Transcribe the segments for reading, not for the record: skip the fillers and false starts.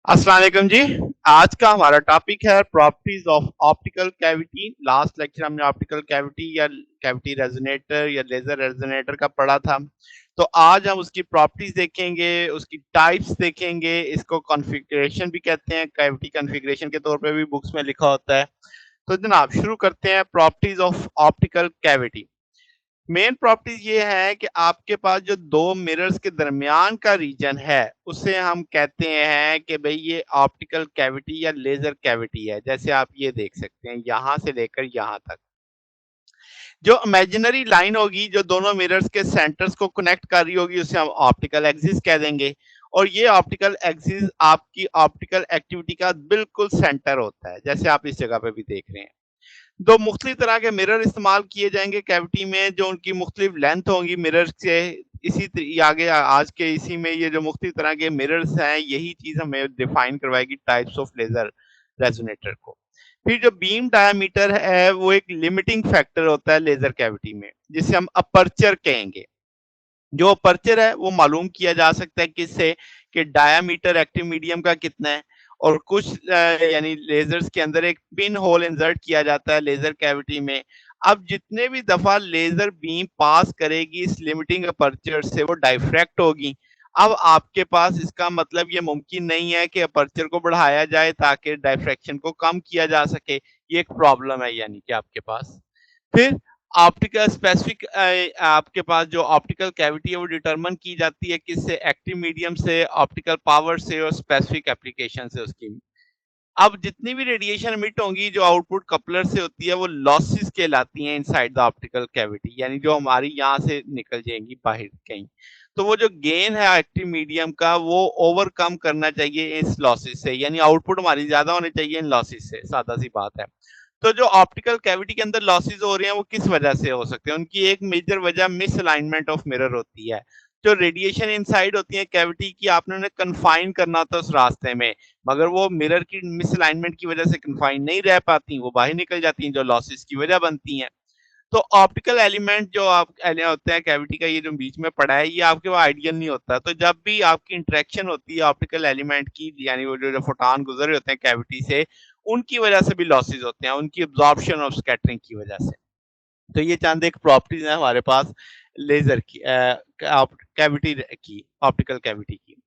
अस्सलाम वालेकुम जी। आज का हमारा टॉपिक है properties of optical cavity. Last lecture हमने ऑप्टिकल कैविटी या कैविटी रेजोनेटर या लेजर रेजोनेटर का पढ़ा था। तो आज हम उसकी प्रॉपर्टीज देखेंगे, उसकी टाइप्स देखेंगे। इसको कॉन्फ़िगरेशन भी कहते हैं, कैविटी कॉन्फ़िगरेशन के तौर पे भी बुक्स में लिखा होता है। तो जनाब शुरू करते हैं properties of optical cavity. Main properties ये है कि आपके पास जो दो मिरर्स के दरमियान का रीजन है उसे हम कहते हैं कि भाई ये ऑप्टिकल कैविटी या लेजर कैविटी है। जैसे आप ये देख सकते हैं यहां से लेकर यहां तक जो इमेजिनरी लाइन होगी जो दोनों मिरर्स के सेंटर्स को कनेक्ट कर रही होगी उसे हम ऑप्टिकल एक्सिस कह देंगे। और ये ऑप्टिकल एक्सिस आपकी ऑप्टिकल एक्टिविटी का बिल्कुल सेंटर होता है, जैसे आप इस जगह पे भी देख रहे हैं। दो मुख्तलिफ तरह के मिरर इस्तेमाल किए जाएंगे कैविटी में, जो उनकी मुख्तलिफ लेंथ होंगी मिरर से। आगे आज के इसी में ये जो मुख्तलिफ तरह के मिरर्स हैं यही चीज हमें डिफाइन करवाएगी टाइप्स ऑफ लेजर रेजोनेटर को। फिर जो बीम डायामीटर है वो एक लिमिटिंग फैक्टर होता है लेजर कैविटी में, जिसे हम अपर्चर कहेंगे। जो अपर्चर है वो मालूम किया जा सकता है किससे, कि डायामीटर एक्टिव मीडियम का कितना है। और कुछ यानी लेजर्स के अंदर एक पिन होल इंसर्ट किया जाता है लेजर कैविटी में। अब जितने भी दफा लेजर बीम पास करेगी इस लिमिटिंग अपर्चर से वो डाइफ्रैक्ट होगी। अब आपके पास इसका मतलब ये मुमकिन नहीं है कि अपर्चर को बढ़ाया जाए ताकि डाइफ्रैक्शन को कम किया जा सके। ये एक प्रॉब्लम है यानी कि आपके पास। फिर ऑप्टिकल स्पेसिफिक आपके पास जो ऑप्टिकल कैविटी है वो डिटरमिन की जाती है किससे, एक्टिव मीडियम से, ऑप्टिकल पावर से और स्पेसिफिक एप्लीकेशन से उसकी। अब जितनी भी रेडिएशन एमिट होंगी जो आउटपुट कपलर से होती है वो लॉसेस कहलाती हैं इनसाइड द ऑप्टिकल कैविटी, यानी जो हमारी यहाँ से निकल जाएंगी बाहर कहीं। तो वो जो गेन है एक्टिव मीडियम का वो ओवरकम करना चाहिए इस लॉसेस से, यानी आउटपुट हमारी ज्यादा होनी चाहिए इन लॉसेस से, सादा सी बात है। तो जो ऑप्टिकल कैविटी के अंदर लॉसेस हो रहे हैं वो किस वजह से हो सकते हैं, उनकी एक मेजर वजह मिस अलाइनमेंट ऑफ मिरर होती है। जो रेडिएशन इनसाइड होती है कैविटी की आपने उन्हें कन्फाइन करना होता है उस रास्ते में, मगर वो मिरर की मिसअलाइनमेंट की वजह से कन्फाइन नहीं रह पाती, वो बाहर निकल जाती हैं जो लॉसेस की वजह बनती हैं। तो ऑप्टिकल एलिमेंट जो आप होते हैं कैविटी का, ये जो बीच में पड़ा है ये आपके पास आइडियल नहीं होता। तो जब भी आपकी इंटरेक्शन होती है ऑप्टिकल एलिमेंट की, यानी वो जो फोटॉन गुजर रहे होते हैं कैविटी से, उनकी वजह से भी लॉसेस होते हैं, उनकी एब्जॉर्प्शन और स्कैटरिंग की वजह से। तो ये चंद एक प्रॉपर्टीज है हमारे पास लेजर की, कैविटी की, ऑप्टिकल कैविटी की।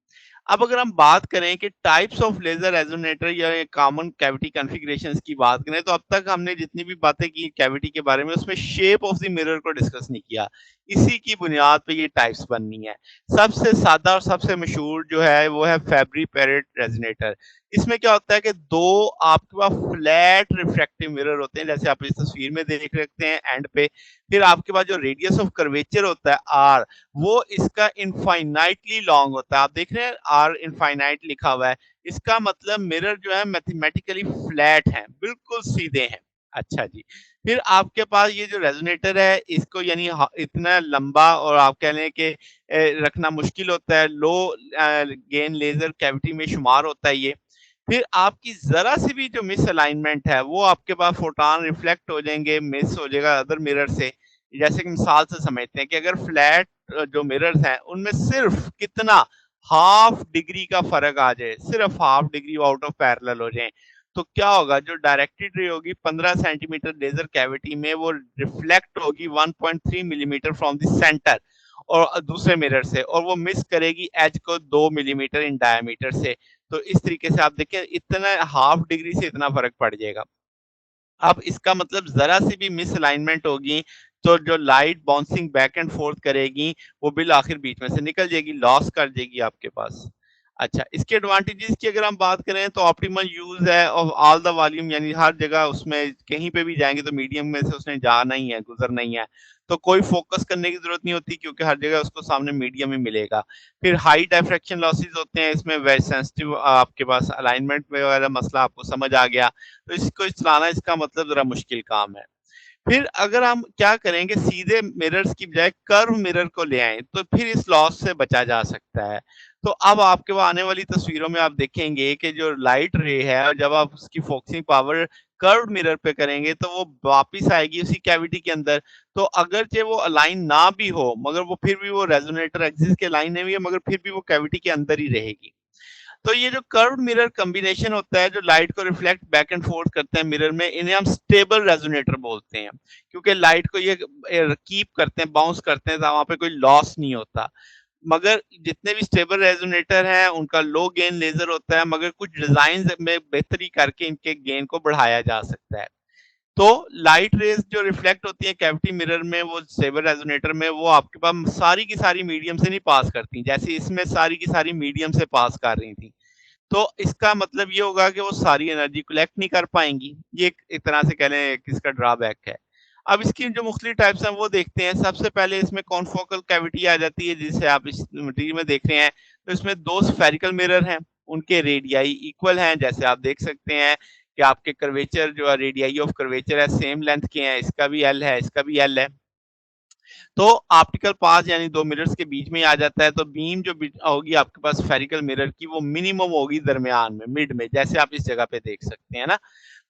अब अगर हम बात करें कि टाइप्स ऑफ लेजर रेजोनेटर या कॉमन कैविटी कॉन्फ़िगरेशंस की बात करें, तो अब तक हमने जितनी भी बातें की कैविटी के बारे में उसमें शेप ऑफ द मिरर को डिस्कस नहीं किया। इसी की बुनियाद पे ये टाइप्स बननी है। सबसे सादा और सबसे मशहूर जो है वो है फैब्री पेरेट रेजोनेटर। इसमें क्या होता है कि दो आपके पास फ्लैट रिफ्रैक्टिव मिरर होते हैं, जैसे आप इस तस्वीर में देख सकते हैं एंड पे। फिर आपके पास जो रेडियस ऑफ कर्वेचर होता है आर, वो इसका इनफाइनाइटली लॉन्ग होता है। आप देख रहे हैं आर इनफाइनाइट लिखा हुआ है, इसका मतलब मिरर जो है मैथमेटिकली फ्लैट है, बिल्कुल सीधे हैं। अच्छा जी। फिर आपके पास ये जो रेजोनेटर है इसको यानी इतना लंबा और आप कह लें कि रखना मुश्किल होता है, लो गेन लेजर कैविटी में शुमार होता है ये। फिर आपकी जरा सी भी जो मिस अलाइनमेंट है वो आपके पास फोटॉन रिफ्लेक्ट हो जाएंगे, मिस हो जाएगा अदर मिरर से। जैसे कि मिसाल से समझते हैं कि अगर फ्लैट जो मिरर्स हैं उनमें सिर्फ कितना हाफ डिग्री का फर्क आ जाए, सिर्फ half degree out of parallel हो जाए, तो क्या होगा, जो डायरेक्टेड रे होगी 15 सेंटीमीटर लेजर कैविटी में वो रिफ्लेक्ट होगी 1.3 मिलीमीटर फ्रॉम द सेंटर और दूसरे मिरर से, और वो मिस करेगी एज को 2 मिलीमीटर इन डायमीटर से। तो इस तरीके से आप देखें इतना हाफ डिग्री से इतना फर्क पड़ जाएगा। अब इसका मतलब जरा सी भी मिस अलाइनमेंट होगी तो जो light bouncing back and fourth करेगी वो बिल आखिर बीच में से निकल जाएगी, लॉस कर देगी आपके पास। अच्छा, इसके एडवांटेजेस की अगर हम बात करें तो ऑप्टिमल यूज है ऑफ ऑल द वॉल्यूम, यानी हर जगह उसमें कहीं पे भी जाएंगे तो मीडियम में से उसने जाना ही है, गुजरना ही है। तो कोई फोकस करने की जरूरत नहीं होती क्योंकि हर जगह उसको सामने मीडियम ही मिलेगा। फिर हाई डायफ्रैक्शन लॉसेस होते हैं इसमें, वेरी सेंसिटिव आपके पास अलाइनमेंट वगैरह मसला आपको समझ आ गया, तो इसको चलाना इसका मतलब जरा मुश्किल काम है। फिर अगर हम क्या करेंगे सीधे मिरर्स की बजाय कर्व मिरर को ले आए तो फिर इस लॉस से बचा जा सकता है। तो अब आपके वहां आने वाली तस्वीरों में आप देखेंगे कि जो लाइट रे है और जब आप उसकी फोकसिंग पावर कर्व मिरर पे करेंगे तो वो वापस आएगी उसी कैविटी के अंदर। तो अगरचे वो अलाइन ना भी हो मगर वो फिर भी वो रेजोनेटर एक्सिस के लाइन है भी है, मगर फिर भी वो कैविटी के अंदर ही रहेगी। तो ये जो कर्व्ड मिरर कॉम्बिनेशन होता है, जो लाइट को रिफ्लेक्ट बैक एंड फोर्थ करते हैं मिरर में, इन्हें हम स्टेबल रेज़ोनेटर बोलते हैं। क्योंकि लाइट को ये कीप करते हैं, बाउंस करते हैं, तो वहाँ पे कोई लॉस नहीं होता। मगर जितने भी स्टेबल रेज़ोनेटर हैं, उनका लो गेन लेज़र होता है, मगर कुछ डिज़ाइन्स में बेहतरी करके इनके गेन को बढ़ाया जा सकता है। तो लाइट रेज़ जो रिफ्लेक्ट होती हैं कैविटी मिरर में, वो स्टेबल रेज़ोनेटर में, वो आपके पास सारी की सारी मीडियम से नहीं पास करती, जैसे इसमें सारी की सारी मीडियम से पास कर रही थी। तो इसका मतलब ये होगा कि वो सारी एनर्जी कलेक्ट नहीं कर पाएँगी। ये एक तरह से कह लें एक इसका ड्रॉबैक है। अब इसकी जो मुख्तलिफ टाइप्स हैं वो देखते हैं। सबसे पहले इसमें कॉन्फोकल कैविटी आ जाती है, जिसे आप इस मटीरियल में देख रहे हैं। तो इसमें 2 स्फेरिकल मिरर हैं, उनके रेडियाई इक्वल हैं, जैसे आप देख सकते हैं कि आपके कर्वेचर जो है, रेडियाई ऑफ कर्वेचर है, सेम लेंथ के हैं, इसका भी एल है, इसका भी एल है। तो ऑप्टिकल पास यानी 2 मिरर्स के बीच में ही आ जाता है, तो बीम जो होगी आपके पास स्फेरिकल मिरर की, वो मिनिमम होगी दरमियान में, मिड में, जैसे आप इस जगह पे देख सकते हैं ना।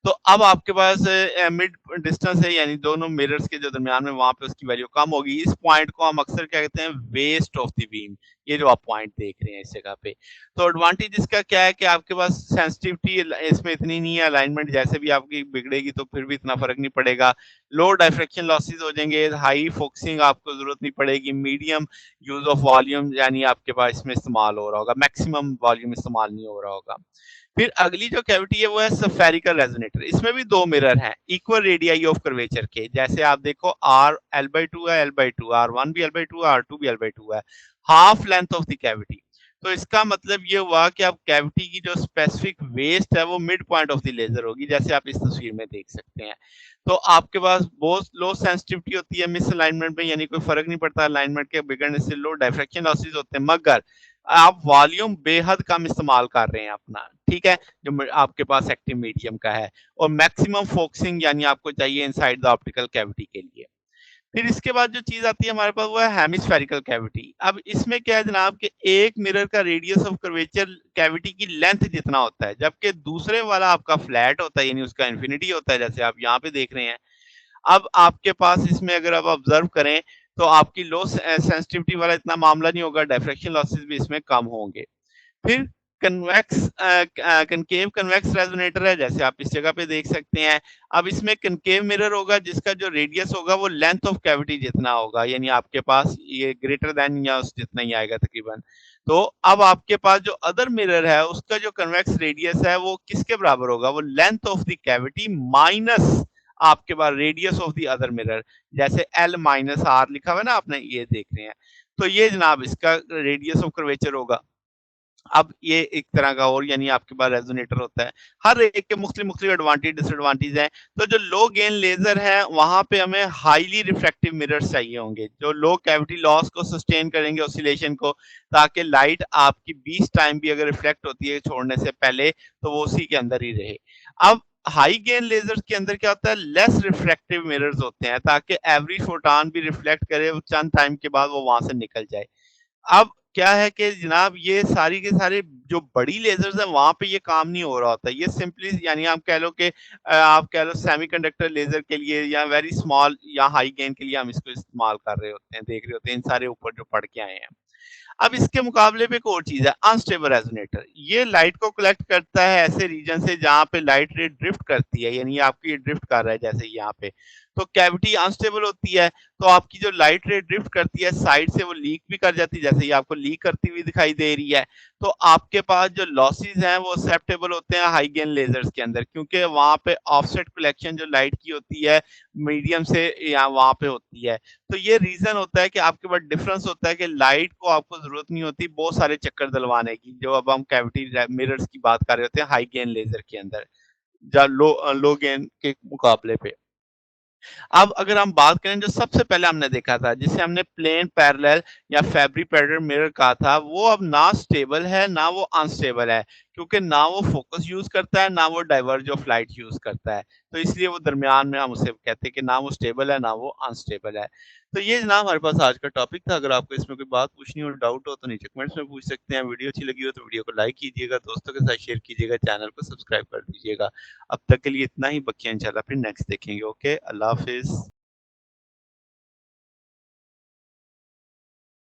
तो अब आपके पास मिड डिस्टेंस है, यानी दोनों मिरर्स के जो दरमियान में, वहां पे उसकी वैल्यू कम होगी। इस पॉइंट को हम अक्सर क्या कहते हैं, वेस्ट ऑफ द बीम। ये जो आप पॉइंट देख रहे हैं इस जगह पे, तो एडवांटेज इसका क्या है कि आपके पास सेंसिटिविटी इसमें इतनी नहीं है, अलाइनमेंट जैसे भी आपकी बिगड़ेगी तो फिर भी इतना फर्क नहीं पड़ेगा। लो डायफ्रेक्शन लॉसेस हो जाएंगे, हाई फोकसिंग आपको जरूरत नहीं पड़ेगी, मीडियम यूज ऑफ वॉल्यूम यानी आपके पास इसमें इस्तेमाल हो रहा होगा, मैक्सिमम वॉल्यूम इस्तेमाल नहीं हो रहा होगा। फिर अगली जो कैविटी है वो है स्फेरिकल रेजोनेटर। इसमें भी 2 मिरर हैं इक्वल रेडियाई ऑफ कर्वेचर के, जैसे आप देखो आर एल बाई टू है, L by two, R one भी एल बाई टू है, आर टू भी एल बाई टू है, half length of the cavity. तो इसका मतलब ये हुआ कि आप कैविटी की जो स्पेसिफिक वेस्ट है वो mid point of the laser होगी, जैसे आप इस तस्वीर में देख सकते हैं। तो आपके पास बहुत लो सेंसिटिविटी होती है मिस अलाइनमेंट में, यानी कोई फर्क नहीं पड़ता अलाइनमेंट के बिगड़ने से, लो डायफ्रेक्शन लॉसेस होते हैं, मगर आप वॉल्यूम बेहद कम इस्तेमाल कर रहे हैं अपना, ठीक है, जो आपके पास एक्टिव मीडियम का है, और मैक्सिमम फोकसिंग यानी आपको चाहिए इनसाइड द ऑप्टिकल कैविटी के लिए। फिर इसके बाद जो चीज आती है हमारे पास वो है हेमिस्फेरिकल कैविटी। अब इसमें क्या है जनाब कि एक मिरर का रेडियस ऑफ कर्वेचर कैविटी की लेंथ जितना होता है, जबकि दूसरे वाला आपका फ्लैट होता है, यानी उसका इंफिनिटी होता है, जैसे आप यहाँ पे देख रहे हैं। अब आपके पास इसमें अगर आप ऑब्जर्व करें तो आपकी लो सेंसिटिविटी वाला इतना मामला नहीं होगा, डायफ्रेक्शन लॉसेस भी इसमें कम होंगे। फिर कनकेव कन्वेक्स रेजोनेटर है, जैसे आप इस जगह पे देख सकते हैं। अब इसमें कनकेव मिरर होगा जिसका जो रेडियस होगा वो लेंथ ऑफ कैविटी जितना होगा, यानी आपके पास ये ग्रेटर देन या उस जितना ही आएगा तकरीबन। तो अब आपके पास जो अदर मिरर है उसका जो कन्वेक्स रेडियस है वो किसके बराबर होगा, वो length of the cavity minus आपके पास radius of the other mirror, जैसे एल माइनस आर लिखा हुआ है ना, आपने ये देख रहे हैं। तो ये जनाब इसका रेडियस ऑफ कर्वेचर होगा। अब ये एक तरह का और यानी आपके पास रेजोनेटर होता है। हर एक के मुख्तलिफ एडवांटेज डिसएडवांटेज हैं। तो जो लो गेन लेज़र है वहाँ पे हमें हाइली रिफ्रैक्टिव मिरर्स चाहिए होंगे, जो लो कैविटी लॉस को सस्टेन करेंगे ऑसिलेशन को, ताकि लाइट आपकी 20 टाइम भी अगर रिफ्लेक्ट होती है छोड़ने से पहले तो वो उसी के अंदर ही रहे। अब हाई गेन लेज़र्स के अंदर क्या होता है, लेस रिफ्रैक्टिव मिरर्स होते हैं ताकि एवरी फोटॉन भी रिफ्लेक्ट करे, चंद टाइम के बाद वो वहाँ से निकल जाए। अब क्या है कि जनाब ये सारी के सारे जो बड़ी लेज़र्स हैं वहाँ पे ये काम नहीं हो रहा होता। ये सिंपली यानी आप कह लो कि आप कह लो सेमीकंडक्टर लेज़र के लिए या वेरी स्मॉल या हाई गेन के लिए हम इसको इस्तेमाल कर रहे होते हैं, देख रहे होते हैं इन सारे ऊपर जो पढ़ के आए हैं। अब इसके मुकाबले पे एक और चीज़ है, अनस्टेबल रेज़ोनेटर। ये लाइट को कलेक्ट करता है ऐसे रीजन से जहाँ पे लाइट रे ड्रिफ्ट करती है, यानी आपकी ये ड्रिफ्ट कर रहा है जैसे यहाँ पे। तो कैविटी अनस्टेबल होती है, तो आपकी जो लाइट रे ड्रिफ्ट करती है साइड से वो लीक भी कर जाती है, जैसे ये आपको लीक करती हुई दिखाई दे रही है। तो आपके पास जो लॉसेस हैं वो एक्सेप्टेबल होते हैं हाई गेन लेज़र्स के अंदर, क्योंकि वहाँ पे ऑफसेट कलेक्शन जो लाइट की होती है मीडियम से या वहाँ पे होती है। तो ये रीजन होता है कि आपके पास डिफरेंस होता है कि लाइट को आपको जरूरत नहीं होती बहुत सारे चक्कर दिलवाने की, जो अब हम कैविटी मिरर्स की बात कर रहे होते हैं हाई गेन लेजर के अंदर, या लो गेन के मुकाबले पे। अब अगर हम बात करें जो सबसे पहले हमने देखा था, जिसे हमने प्लेन पैरेलल या फैब्रिकेटेड मिरर कहा था, वो अब ना स्टेबल है ना वो अनस्टेबल है, क्योंकि ना वो फोकस यूज करता है ना वो डाइवर्ज ऑफ लाइट यूज करता है। तो इसलिए वो दरमियान में हम उसे कहते हैं कि ना वो स्टेबल है ना वो अनस्टेबल है। तो ये जनाब हमारे पास आज का टॉपिक था। अगर आपको इसमें कोई बात पूछनी हो, डाउट हो, तो नीचे कमेंट्स में पूछ सकते हैं। वीडियो अच्छी लगी हो तो वीडियो को लाइक कीजिएगा, दोस्तों के साथ शेयर कीजिएगा, चैनल को सब्सक्राइब कर दीजिएगा। अब तक के लिए इतना ही, बकिया इंशाल्लाह फिर नेक्स्ट देखेंगे। ओके, अल्लाह हाफिज।